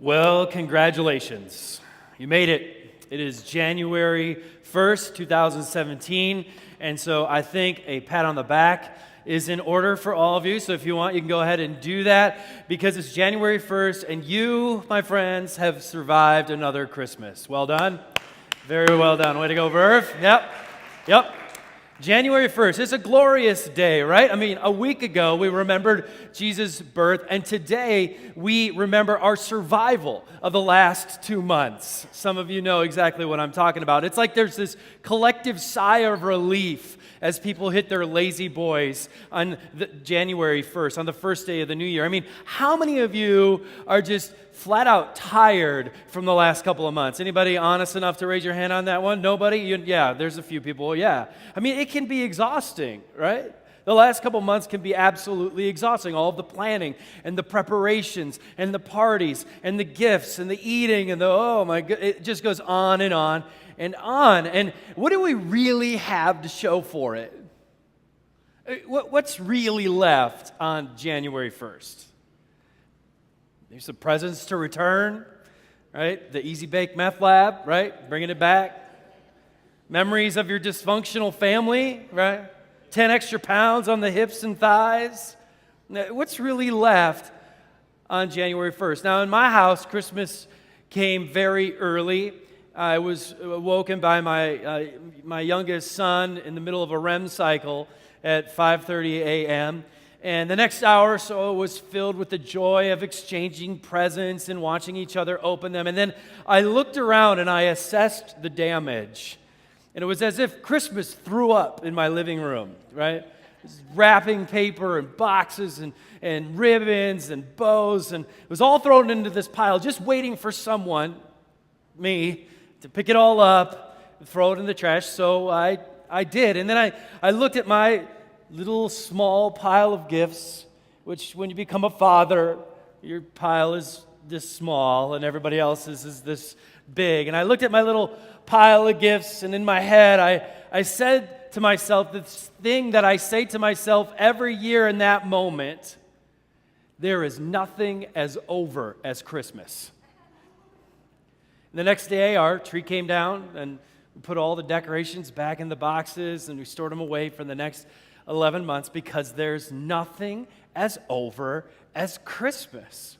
Well, congratulations. You made it. It is January 1st, 2017, and so I think a pat on the back is in order for all of you. So if you want, you can go ahead and do that because it's January 1st, and you, my friends, have survived another Christmas. Well done. Very well done. Way to go, Verve. Yep. January 1st, it's a glorious day, right? I mean, a week ago we remembered Jesus' birth, and today we remember our survival of the last 2 months. Some of you know exactly what I'm talking about. It's like there's this collective sigh of relief as people hit their lazy boys on January 1st, on the first day of the new year. I mean, how many of you are just flat out tired from the last couple of months? Anybody honest enough to raise your hand on that one? Nobody? Yeah, there's a few people. Yeah. I mean, it can be exhausting, right? The last couple months can be absolutely exhausting. All of the planning and the preparations and the parties and the gifts and the eating and oh my God, it just goes on and on and on. And what do we really have to show for it? What's really left on January 1st? There's some presents to return, right? The Easy Bake Meth Lab, right? Bringing it back. Memories of your dysfunctional family, right? 10 extra pounds on the hips and thighs. What's really left on January 1st? Now, in my house, Christmas came very early. I was woken by my youngest son in the middle of a REM cycle at 5:30 a.m., and the next hour or so was filled with the joy of exchanging presents and watching each other open them. And then I looked around and I assessed the damage. And it was as if Christmas threw up in my living room, right? Wrapping paper and boxes and ribbons and bows. And it was all thrown into this pile, just waiting for someone, me, to pick it all up and throw it in the trash. So I did. And then I looked at my little small pile of gifts, which when you become a father, your pile is this small and everybody else's is this big. And I looked at my little pile of gifts, and in my head I said to myself this thing that I say to myself every year in that moment: there is nothing as over as Christmas. The next day our tree came down and we put all the decorations back in the boxes and we stored them away for the next 11 months because there's nothing as over as Christmas.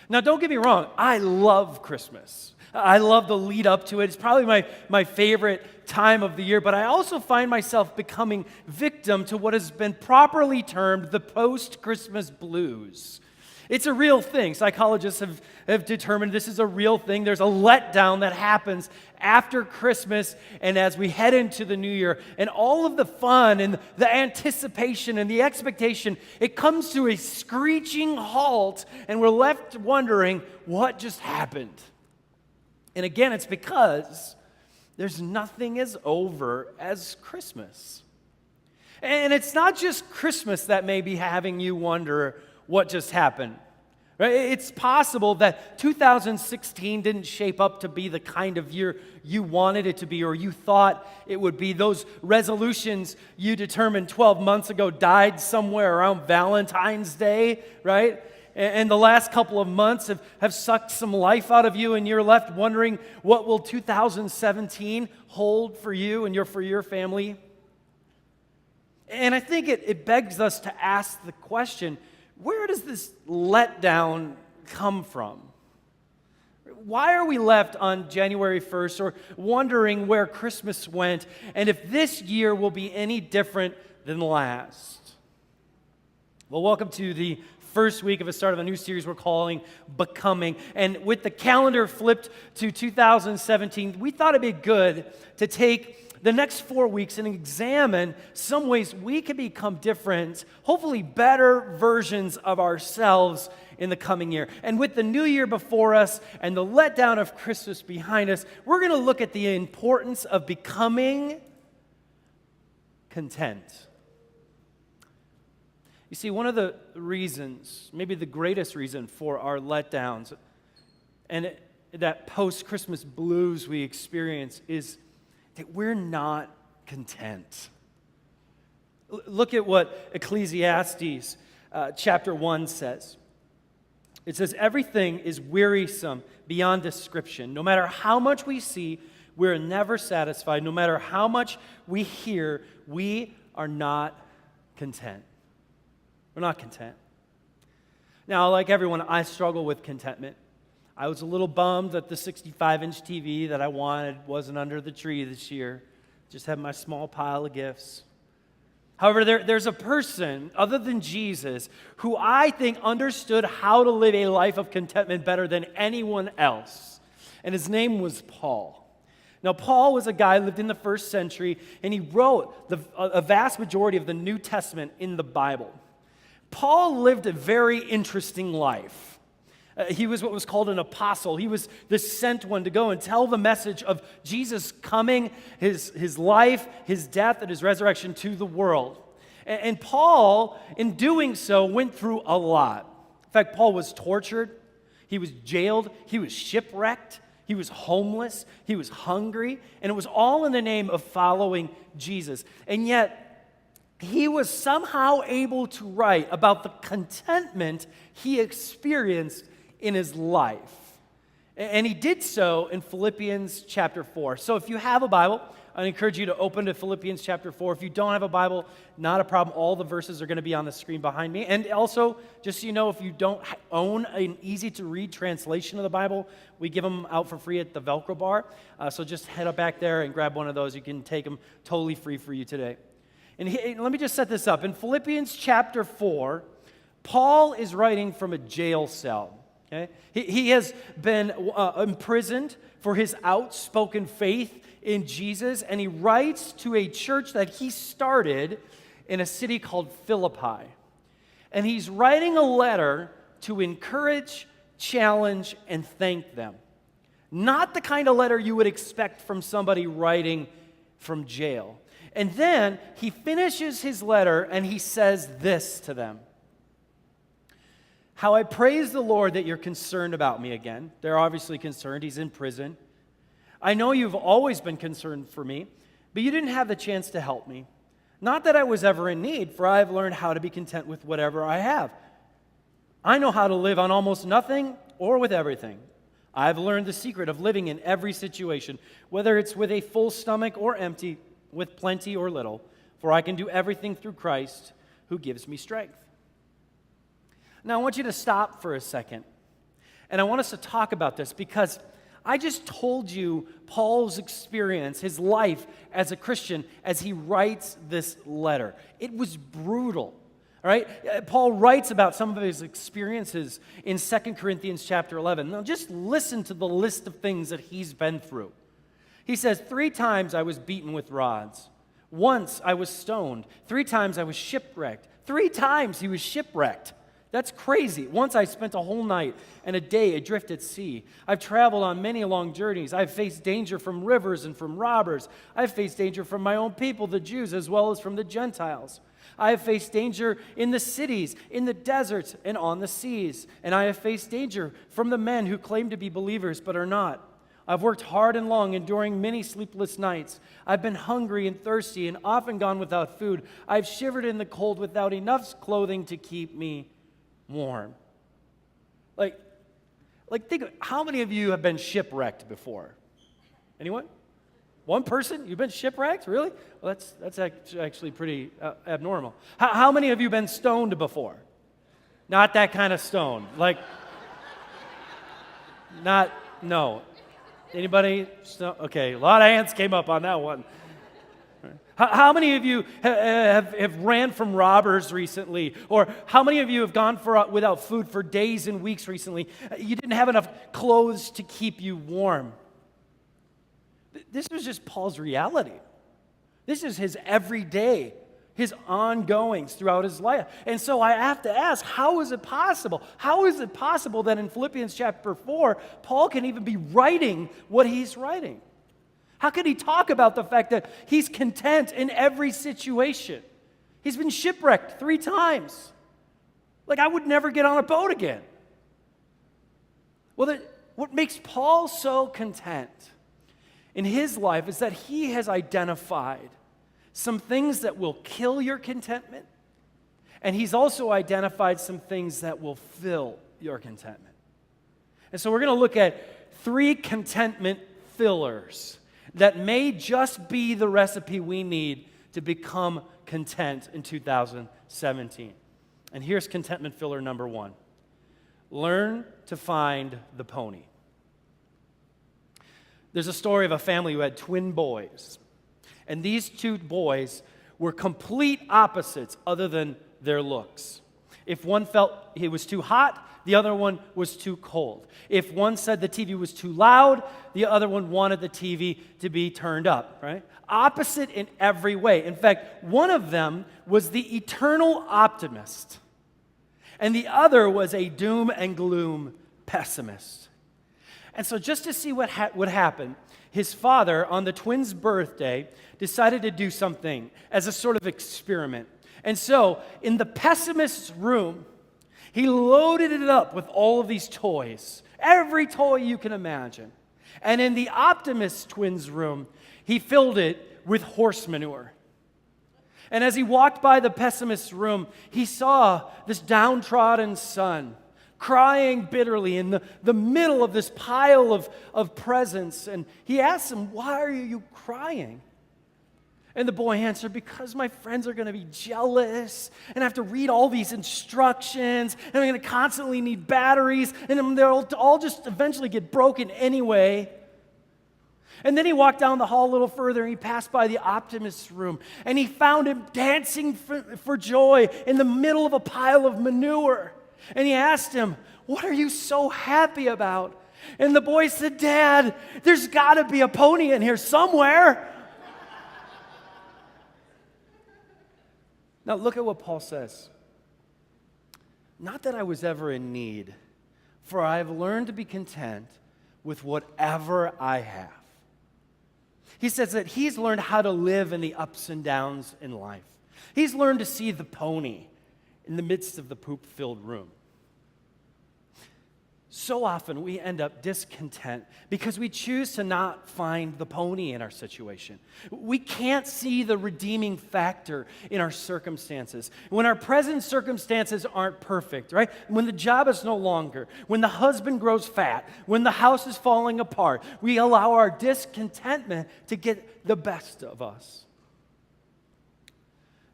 Now, don't get me wrong. I love Christmas. I love the lead up to it. It's probably my favorite time of the year, but I also find myself becoming victim to what has been properly termed the post-Christmas blues. It's a real thing. Psychologists have determined this is a real thing. There's a letdown that happens after Christmas and as we head into the new year. And all of the fun and the anticipation and the expectation, it comes to a screeching halt, and we're left wondering what just happened. And again, it's because there's nothing as over as Christmas. And it's not just Christmas that may be having you wonder what just happened. Right? It's possible that 2016 didn't shape up to be the kind of year you wanted it to be or you thought it would be. Those resolutions you determined 12 months ago died somewhere around Valentine's Day, right? And the last couple of months have sucked some life out of you, and you're left wondering, what will 2017 hold for you and for your family? And I think it begs us to ask the question, where does this letdown come from? Why are we left on January 1st or wondering where Christmas went and if this year will be any different than last? Well, welcome to the first week of a start of a new series we're calling Becoming. And with the calendar flipped to 2017, we thought it'd be good to take the next 4 weeks and examine some ways we can become different, hopefully better versions of ourselves in the coming year. And with the new year before us and the letdown of Christmas behind us, we're going to look at the importance of becoming content. You see, one of the reasons, maybe the greatest reason for our letdowns and that post-Christmas blues we experience is that we're not content. Look at what Ecclesiastes chapter 1 says. It says, everything is wearisome beyond description. No matter how much we see, we're never satisfied. No matter how much we hear, we are not content. We're not content. Now, like everyone, I struggle with contentment. I was a little bummed that the 65-inch TV that I wanted wasn't under the tree this year. Just had my small pile of gifts. However, there's a person other than Jesus who I think understood how to live a life of contentment better than anyone else. And his name was Paul. Now, Paul was a guy who lived in the first century, and he wrote a vast majority of the New Testament in the Bible. Paul lived a very interesting life. He was what was called an apostle. He was the sent one to go and tell the message of Jesus coming, his life, his death, and his resurrection to the world. And Paul, in doing so, went through a lot. In fact, Paul was tortured. He was jailed. He was shipwrecked. He was homeless. He was hungry. And it was all in the name of following Jesus. And yet, he was somehow able to write about the contentment he experienced in his life. And he did so in Philippians chapter 4. So if you have a Bible, I encourage you to open to Philippians chapter 4. If you don't have a Bible, not a problem. All the verses are going to be on the screen behind me. And also, just so you know, if you don't own an easy-to-read translation of the Bible, we give them out for free at the Velcro bar. So just head up back there and grab one of those. You can take them totally free for you today. And let me just set this up. In Philippians chapter 4, Paul is writing from a jail cell. Okay? He has been imprisoned for his outspoken faith in Jesus, and he writes to a church that he started in a city called Philippi. And he's writing a letter to encourage, challenge, and thank them. Not the kind of letter you would expect from somebody writing from jail. And then he finishes his letter and he says this to them. How I praise the Lord that you're concerned about me again. They're obviously concerned. He's in prison. I know you've always been concerned for me, but you didn't have the chance to help me. Not that I was ever in need, for I have learned how to be content with whatever I have. I know how to live on almost nothing or with everything. I've learned the secret of living in every situation, whether it's with a full stomach or empty, with plenty or little, for I can do everything through Christ who gives me strength. Now, I want you to stop for a second, and I want us to talk about this because I just told you Paul's experience, his life as a Christian, as he writes this letter. It was brutal, all right? Paul writes about some of his experiences in 2 Corinthians chapter 11. Now, just listen to the list of things that he's been through. He says, 3 times I was beaten with rods. Once I was stoned. 3 times I was shipwrecked. 3 times he was shipwrecked. That's crazy. Once I spent a whole night and a day adrift at sea. I've traveled on many long journeys. I've faced danger from rivers and from robbers. I've faced danger from my own people, the Jews, as well as from the Gentiles. I have faced danger in the cities, in the deserts, and on the seas. And I have faced danger from the men who claim to be believers but are not. I've worked hard and long, enduring many sleepless nights. I've been hungry and thirsty and often gone without food. I've shivered in the cold without enough clothing to keep me warm. Think of how many of you have been shipwrecked before? Anyone? One person? You've been shipwrecked? Really? Well, that's actually pretty abnormal. How many of you been stoned before? Not that kind of stone. No. Anybody? Okay, a lot of hands came up on that one. How many of you have ran from robbers recently? Or how many of you have gone without food for days and weeks recently? You didn't have enough clothes to keep you warm. This was just Paul's reality. This is his everyday, his ongoings throughout his life. And so I have to ask, how is it possible? How is it possible that in Philippians chapter 4, Paul can even be writing what he's writing? How can he talk about the fact that he's content in every situation? He's been shipwrecked 3 times. I would never get on a boat again. Well, what makes Paul so content in his life is that he has identified some things that will kill your contentment, and he's also identified some things that will fill your contentment. And so we're going to look at 3 contentment fillers that may just be the recipe we need to become content in 2017. And here's contentment filler number 1. Learn to find the pony. There's a story of a family who had twin boys. And these 2 boys were complete opposites other than their looks. If one felt it was too hot, the other one was too cold. If one said the TV was too loud, the other one wanted the TV to be turned up, right? Opposite in every way. In fact, one of them was the eternal optimist, and the other was a doom and gloom pessimist. And so just to see what would happen, his father, on the twins' birthday, decided to do something as a sort of experiment. And so, in the pessimist's room, he loaded it up with all of these toys, every toy you can imagine. And in the optimist twins' room, he filled it with horse manure. And as he walked by the pessimist's room, he saw this downtrodden son crying bitterly in the middle of this pile of presents. And he asked him, "Why are you crying?" And the boy answered, "Because my friends are going to be jealous, and I have to read all these instructions, and I'm going to constantly need batteries, and they'll all just eventually get broken anyway." And then he walked down the hall a little further, and he passed by the optimist's room, and he found him dancing for joy in the middle of a pile of manure. And he asked him, "What are you so happy about?" And the boy said, "Dad, there's got to be a pony in here somewhere." Now look at what Paul says. "Not that I was ever in need, for I have learned to be content with whatever I have." He says that he's learned how to live in the ups and downs in life. He's learned to see the pony in the midst of the poop-filled room. So often we end up discontent because we choose to not find the pony in our situation. We can't see the redeeming factor in our circumstances. When our present circumstances aren't perfect, right? When the job is no longer, when the husband grows fat, when the house is falling apart, we allow our discontentment to get the best of us.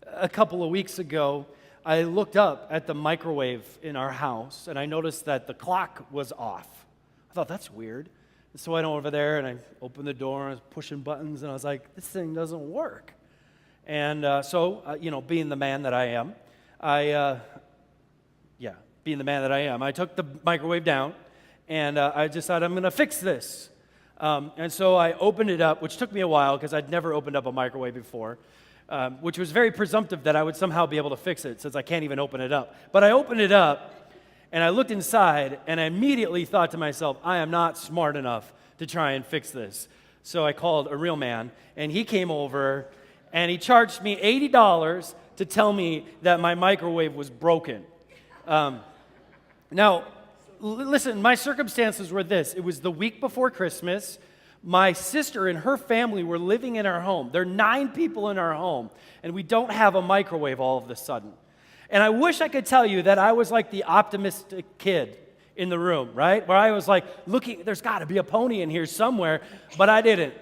A couple of weeks ago, I looked up at the microwave in our house, and I noticed that the clock was off. I thought, that's weird. And so I went over there, and I opened the door, and I was pushing buttons, and I was like, this thing doesn't work. And being the man that I am, I took the microwave down, and I decided I'm going to fix this. And so I opened it up, which took me a while because I'd never opened up a microwave before. Which was very presumptive that I would somehow be able to fix it since I can't even open it up. But I opened it up, and I looked inside, and I immediately thought to myself, I am not smart enough to try and fix this. So I called a real man, and he came over, and he charged me $80 to tell me that my microwave was broken. Now, listen, my circumstances were this. It was the week before Christmas. My sister and her family were living in our home. There are 9 people in our home, and we don't have a microwave all of a sudden. And I wish I could tell you that I was like the optimistic kid in the room, right? Where I was like, looking, there's got to be a pony in here somewhere, but I didn't.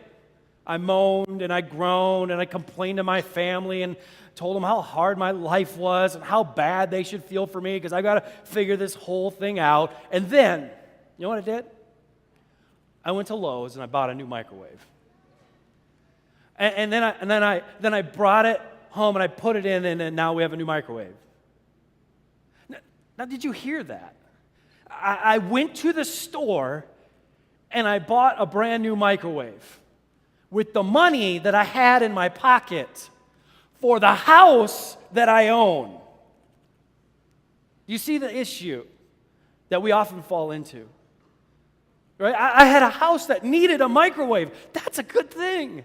I moaned and I groaned and I complained to my family and told them how hard my life was and how bad they should feel for me because I got to figure this whole thing out. And then, you know what I did? I went to Lowe's and I bought a new microwave. And then I brought it home and I put it in, and now we have a new microwave. Now, did you hear that? I went to the store and I bought a brand new microwave with the money that I had in my pocket for the house that I own. You see the issue that we often fall into? Right? I had a house that needed a microwave. That's a good thing.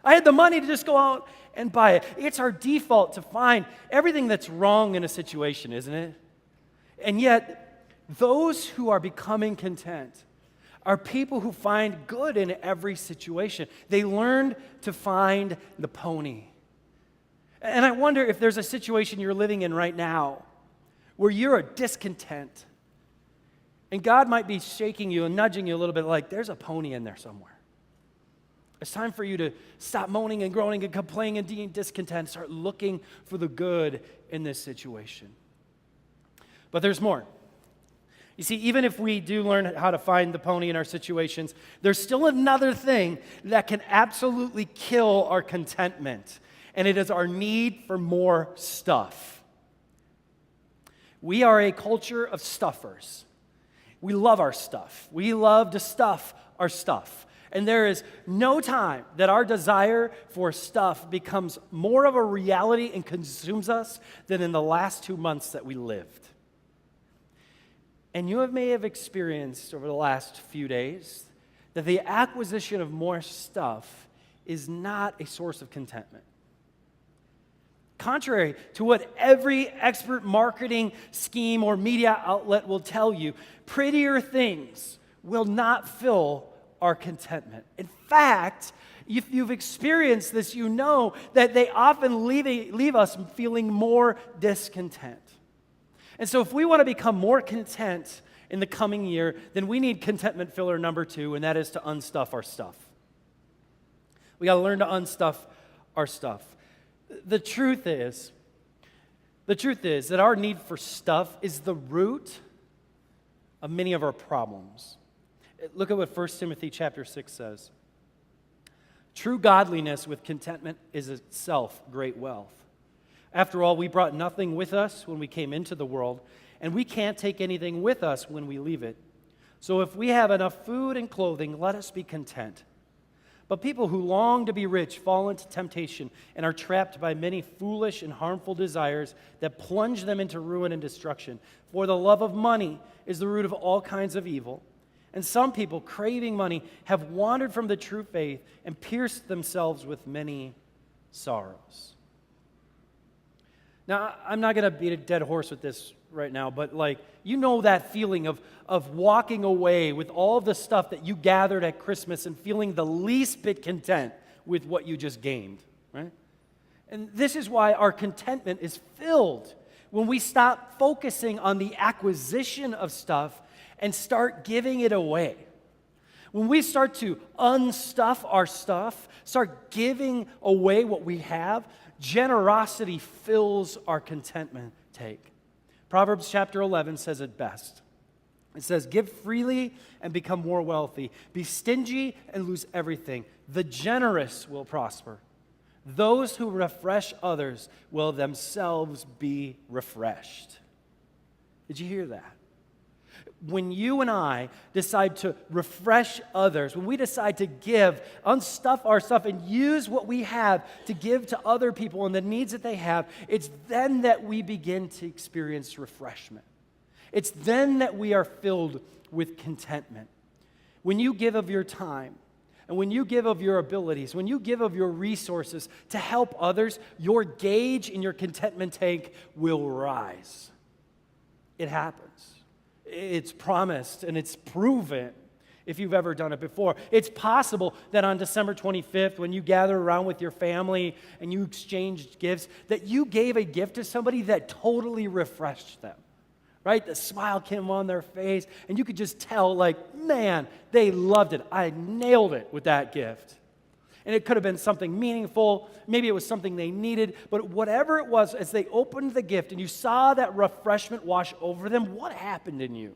I had the money to just go out and buy it. It's our default to find everything that's wrong in a situation, isn't it? And yet, those who are becoming content are people who find good in every situation. They learn to find the pony. And I wonder if there's a situation you're living in right now where you're a discontent. And God might be shaking you and nudging you a little bit like, there's a pony in there somewhere. It's time for you to stop moaning and groaning and complaining and being discontent. Start looking for the good in this situation. But there's more. You see, even if we do learn how to find the pony in our situations, there's still another thing that can absolutely kill our contentment, and it is our need for more stuff. We are a culture of stuffers. We love our stuff. We love to stuff our stuff. And there is no time that our desire for stuff becomes more of a reality and consumes us than in the last 2 months that we lived. And you may have experienced over the last few days that the acquisition of more stuff is not a source of contentment. Contrary to what every expert marketing scheme or media outlet will tell you, prettier things will not fill our contentment. In fact, if you've experienced this, you know that they often leave us feeling more discontent. And so if we want to become more content in the coming year, then we need contentment filler number 2, and that is to unstuff our stuff. We got to learn to unstuff our stuff. The truth is that our need for stuff is the root of many of our problems. Look at what 1 Timothy chapter 6 says. True godliness with contentment is itself great wealth. After all, we brought nothing with us when we came into the world, and we can't take anything with us when we leave it. So if we have enough food and clothing, let us be content. But people who long to be rich fall into temptation and are trapped by many foolish and harmful desires that plunge them into ruin and destruction. For the love of money is the root of all kinds of evil. And some people, craving money, have wandered from the true faith and pierced themselves with many sorrows. Now, I'm not going to beat a dead horse with this right now, but you know that feeling of walking away with all the stuff that you gathered at Christmas and feeling the least bit content with what you just gained, right? And this is why our contentment is filled when we stop focusing on the acquisition of stuff and start giving it away. When we start to unstuff our stuff, start giving away what we have, generosity fills our contentment tank. Proverbs chapter 11 says it best. It says, give freely and become more wealthy. Be stingy and lose everything. The generous will prosper. Those who refresh others will themselves be refreshed. Did you hear that? When you and I decide to refresh others, when we decide to give, unstuff our stuff, and use what we have to give to other people and the needs that they have, it's then that we begin to experience refreshment. It's then that we are filled with contentment. When you give of your time, and when you give of your abilities, when you give of your resources to help others, your gauge in your contentment tank will rise. It happens. It's promised and it's proven if you've ever done it before. It's possible that on December 25th, when you gather around with your family and you exchanged gifts, that you gave a gift to somebody that totally refreshed them, right? The smile came on their face and you could just tell, man, they loved it. I nailed it with that gift. And it could have been something meaningful. Maybe it was something they needed. But whatever it was, as they opened the gift and you saw that refreshment wash over them, what happened in you?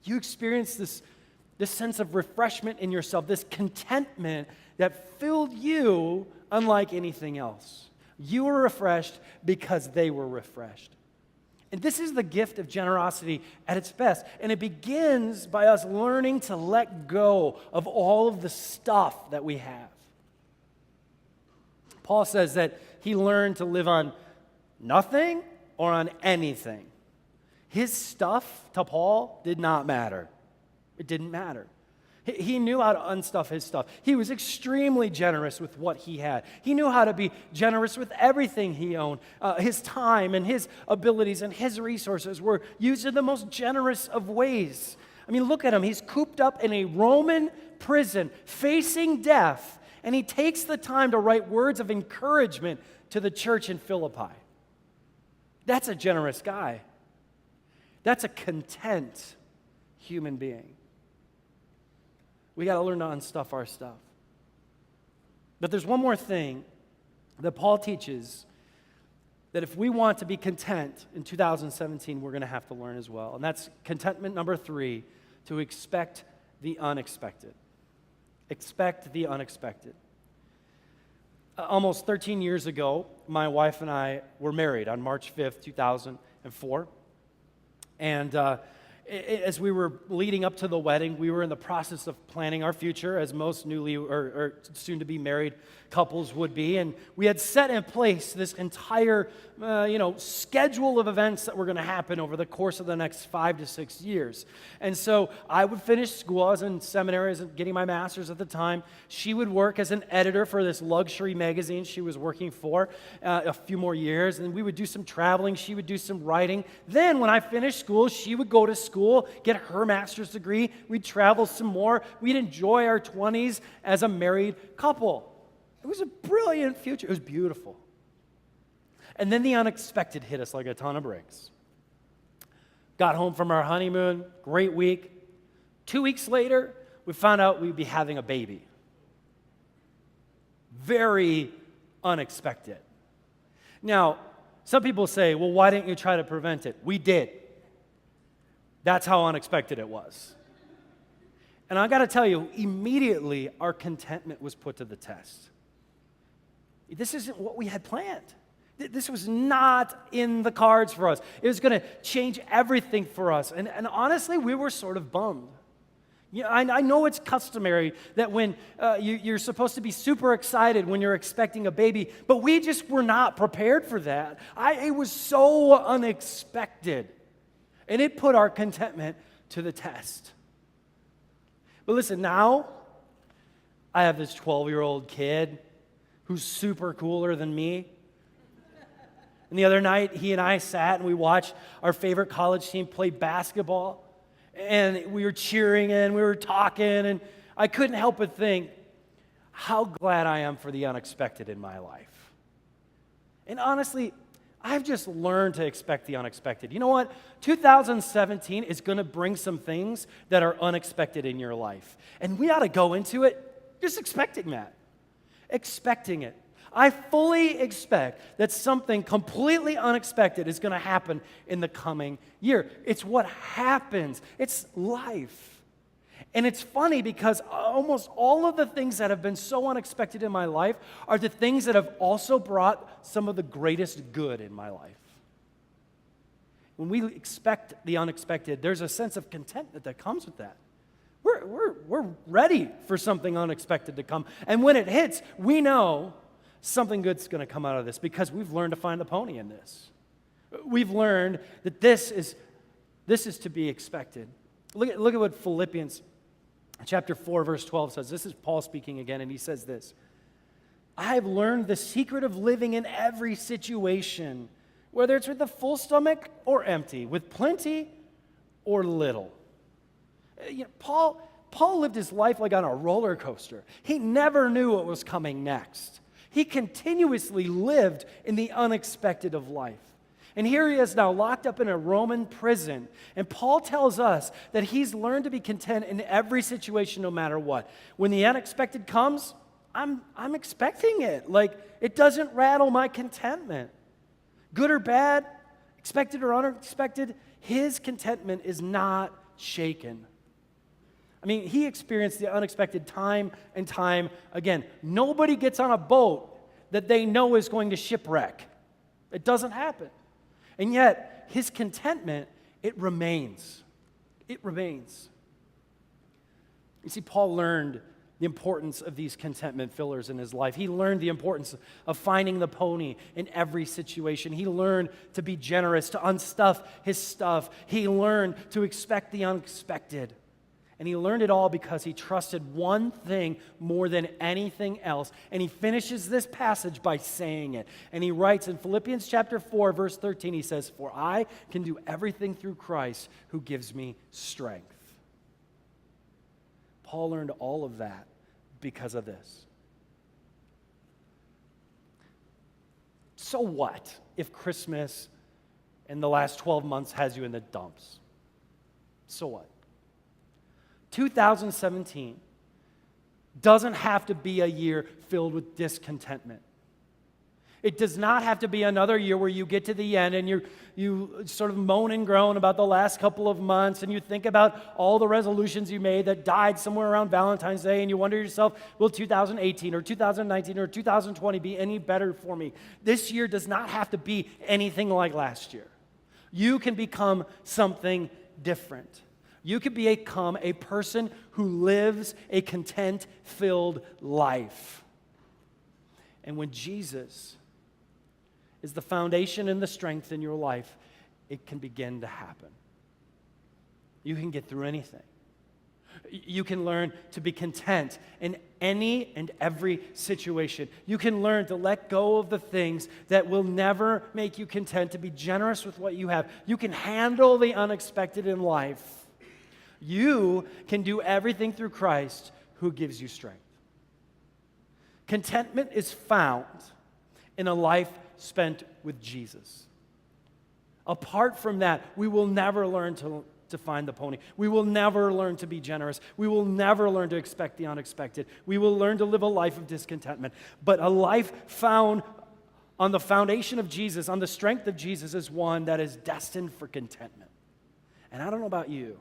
You experienced this sense of refreshment in yourself, this contentment that filled you unlike anything else. You were refreshed because they were refreshed. And this is the gift of generosity at its best. And it begins by us learning to let go of all of the stuff that we have. Paul says that he learned to live on nothing or on anything. His stuff, to Paul, did not matter. It didn't matter. He knew how to unstuff his stuff. He was extremely generous with what he had. He knew how to be generous with everything he owned. His time and his abilities and his resources were used in the most generous of ways. I mean, look at him. He's cooped up in a Roman prison, facing death, and he takes the time to write words of encouragement to the church in Philippi. That's a generous guy. That's a content human being. We got to learn to unstuff our stuff. But there's one more thing that Paul teaches that if we want to be content in 2017, we're going to have to learn as well. And that's contentment number 3, to expect the unexpected. Expect the unexpected. Almost 13 years ago, my wife and I were married on March 5th, 2004. And as we were leading up to the wedding, we were in the process of planning our future, as most newly or soon-to-be married couples would be. And we had set in place this entire, schedule of events that were going to happen over the course of the next 5 to 6 years. And so I would finish school. I was in seminary, I was getting my master's at the time. She would work as an editor for this luxury magazine she was working for a few more years. And we would do some traveling. She would do some writing. Then when I finished school, she would go to school, get her master's degree. We'd travel some more. We'd enjoy our 20s as a married couple. It was a brilliant future. It was beautiful. And then the unexpected hit us like a ton of bricks. Got home from our honeymoon, great week. 2 weeks later, we found out we'd be having a baby. Very unexpected. Now, some people say, well, why didn't you try to prevent it? We did. That's how unexpected it was. And I got to tell you, immediately our contentment was put to the test. This isn't what we had planned. This was not in the cards for us. It was going to change everything for us. And honestly, we were sort of bummed. I know it's customary that when you're supposed to be super excited when you're expecting a baby, but we just were not prepared for that. It was so unexpected. And it put our contentment to the test. But listen, now I have this 12-year-old kid who's super cooler than me. And the other night, he and I sat and we watched our favorite college team play basketball. And we were cheering and we were talking, and I couldn't help but think how glad I am for the unexpected in my life. And honestly, I've just learned to expect the unexpected. You know what? 2017 is going to bring some things that are unexpected in your life. And we ought to go into it just expecting that. Expecting it. I fully expect that something completely unexpected is going to happen in the coming year. It's what happens. It's life. And it's funny because almost all of the things that have been so unexpected in my life are the things that have also brought some of the greatest good in my life. When we expect the unexpected, there's a sense of contentment that comes with that. We're ready for something unexpected to come. And when it hits, we know something good's going to come out of this because we've learned to find the pony in this. We've learned that this is to be expected. Look at what Philippians chapter 4, verse 12 says. This is Paul speaking again, and he says this. I have learned the secret of living in every situation, whether it's with a full stomach or empty, with plenty or little. Paul lived his life like on a roller coaster. He never knew what was coming next. He continuously lived in the unexpected of life. And here he is now locked up in a Roman prison. And Paul tells us that he's learned to be content in every situation no matter what. When the unexpected comes, I'm expecting it. Like, it doesn't rattle my contentment. Good or bad, expected or unexpected, his contentment is not shaken. I mean, he experienced the unexpected time and time again. Nobody gets on a boat that they know is going to shipwreck. It doesn't happen. And yet, his contentment, it remains. It remains. You see, Paul learned the importance of these contentment fillers in his life. He learned the importance of finding the pony in every situation. He learned to be generous, to unstuff his stuff. He learned to expect the unexpected. And he learned it all because he trusted one thing more than anything else. And he finishes this passage by saying it. And he writes in Philippians chapter 4, verse 13, he says, "For I can do everything through Christ who gives me strength." Paul learned all of that because of this. So what if Christmas and the last 12 months has you in the dumps. So what? 2017 doesn't have to be a year filled with discontentment. It does not have to be another year where you get to the end and you sort of moan and groan about the last couple of months, and you think about all the resolutions you made that died somewhere around Valentine's Day, and you wonder to yourself, will 2018 or 2019 or 2020 be any better for me? This year does not have to be anything like last year. You can become something different. You can become a person who lives a content-filled life. And when Jesus is the foundation and the strength in your life, it can begin to happen. You can get through anything. You can learn to be content in any and every situation. You can learn to let go of the things that will never make you content, to be generous with what you have. You can handle the unexpected in life. You can do everything through Christ who gives you strength. Contentment is found in a life spent with Jesus. Apart from that, we will never learn to find the pony. We will never learn to be generous. We will never learn to expect the unexpected. We will learn to live a life of discontentment. But a life found on the foundation of Jesus, on the strength of Jesus, is one that is destined for contentment. And I don't know about you,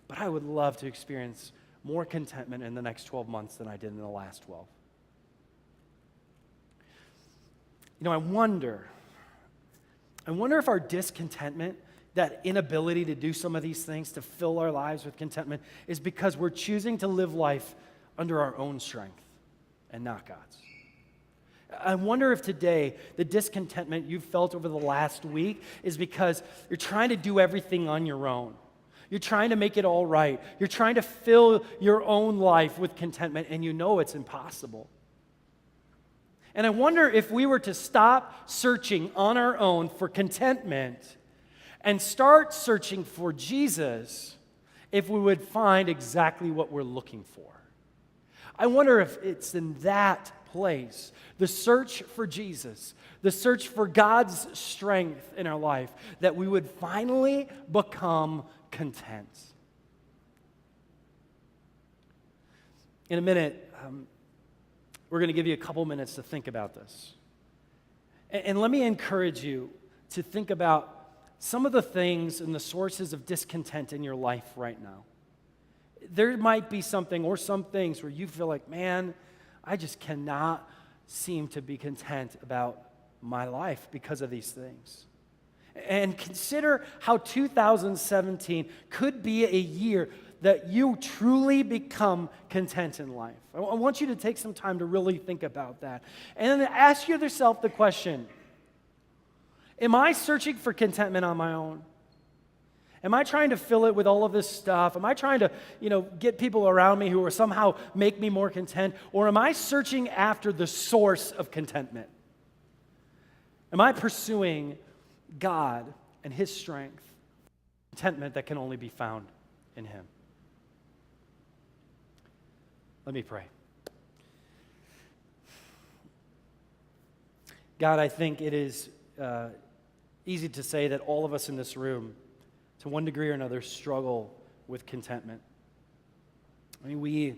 but I would love to experience more contentment in the next 12 months than I did in the last 12. You know, I wonder if our discontentment, that inability to do some of these things, to fill our lives with contentment, is because we're choosing to live life under our own strength and not God's. I wonder if today the discontentment you've felt over the last week is because you're trying to do everything on your own. You're trying to make it all right. You're trying to fill your own life with contentment, and you know it's impossible. And I wonder if we were to stop searching on our own for contentment and start searching for Jesus, if we would find exactly what we're looking for. I wonder if it's in that place, the search for Jesus, the search for God's strength in our life, that we would finally become content. In a minute, we're going to give you a couple minutes to think about this. And let me encourage you to think about some of the things and the sources of discontent in your life right now. There might be something or some things where you feel like, man, I just cannot seem to be content about my life because of these things. And consider how 2017 could be a year that you truly become content in life. I want you to take some time to really think about that. And then ask yourself the question, am I searching for contentment on my own? Am I trying to fill it with all of this stuff? Am I trying to, get people around me who will somehow make me more content? Or am I searching after the source of contentment? Am I pursuing God and His strength, contentment that can only be found in Him? Let me pray. God, I think it is easy to say that all of us in this room, to one degree or another, struggle with contentment. I mean, we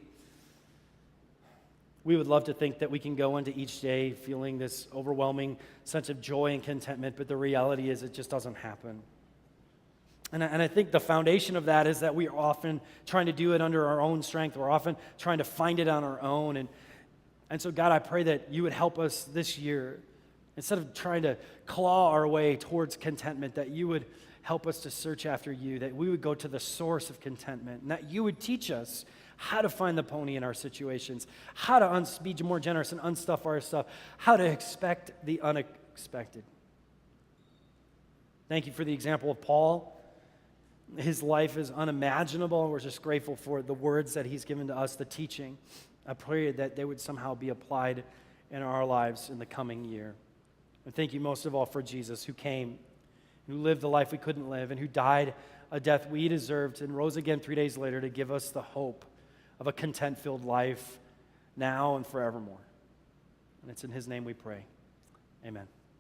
would love to think that we can go into each day feeling this overwhelming sense of joy and contentment, but the reality is it just doesn't happen. And I think the foundation of that is that we are often trying to do it under our own strength. We're often trying to find it on our own. And so, God, I pray that you would help us this year, instead of trying to claw our way towards contentment, that you would help us to search after you, that we would go to the source of contentment, and that you would teach us how to find the pony in our situations, how to be more generous and unstuff our stuff, how to expect the unexpected. Thank you for the example of Paul. His life is unimaginable. We're just grateful for the words that he's given to us, the teaching. I pray that they would somehow be applied in our lives in the coming year. And thank you most of all for Jesus, who came, who lived the life we couldn't live, and who died a death we deserved and rose again 3 days later to give us the hope of a content-filled life now and forevermore. And it's in His name we pray. Amen.